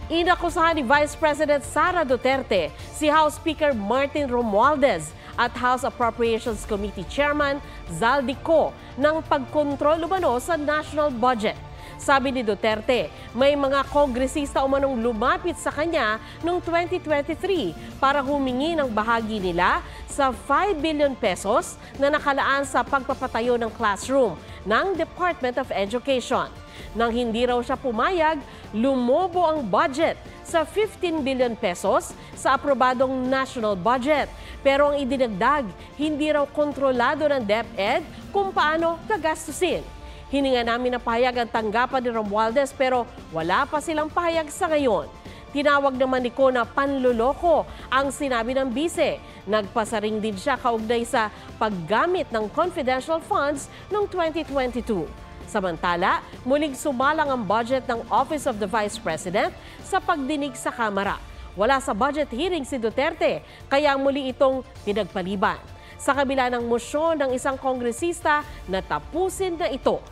Inakusahan ni Vice President Sara Duterte si House Speaker Martin Romualdez at House Appropriations Committee Chairman Zaldico ng pagkontrol umano sa national budget. Sabi ni Duterte, may mga kongresista umanong lumapit sa kanya noong 2023 para humingi ng bahagi nila sa 5 billion pesos na nakalaan sa pagpapatayo ng classroom ng Department of Education. Nang hindi raw siya pumayag, lumobo ang budget sa 15 billion pesos sa aprobadong national budget. Pero ang idinagdag, hindi raw kontrolado ng DepEd kung paano gagastusin. Hininga namin na pahayag ang tanggapan ni Romualdez pero wala pa silang pahayag sa ngayon. Tinawag naman ni Ko na panluloko ang sinabi ng bise. Nagpasaring din siya kaugnay sa paggamit ng confidential funds noong 2022. Samantala, muling sumalang ang budget ng Office of the Vice President sa pagdinig sa Kamara. Wala sa budget hearing si Duterte, kaya muli itong pinagpaliban. Sa kabila ng mosyon ng isang kongresista na tapusin na ito.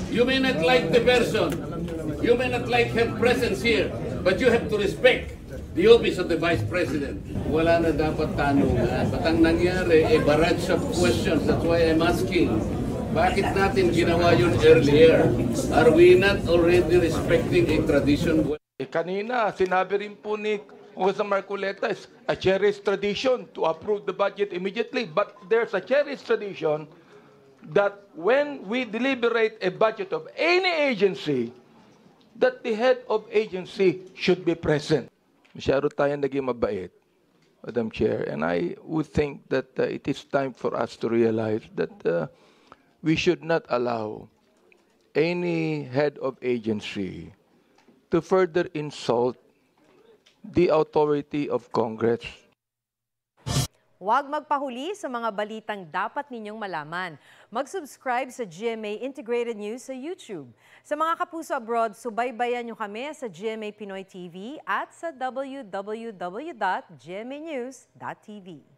You may not like the person, you may not like her presence here, but you have to respect the office of the Vice President. Wala na dapat tanungan. Ba't ang nangyari, barrage of questions. That's why I'm asking. Bakit natin ginawa yun earlier? Are we not already respecting a tradition? Kanina, sinabi rin po ni Congressman Marcoleta, is a cherished tradition to approve the budget immediately. But there's a cherished tradition that when we deliberate a budget of any agency, that the head of agency should be present. Masyado tayong naging mabait, Madam Chair. And I would think that it is time for us to realize that we should not allow any head of agency to further insult the authority of Congress. Huwag magpahuli sa mga balitang dapat ninyong malaman. Mag-subscribe sa GMA Integrated News sa YouTube. Sa mga kapuso abroad, subaybayan nyo kami sa GMA Pinoy TV at sa www.gmanews.tv.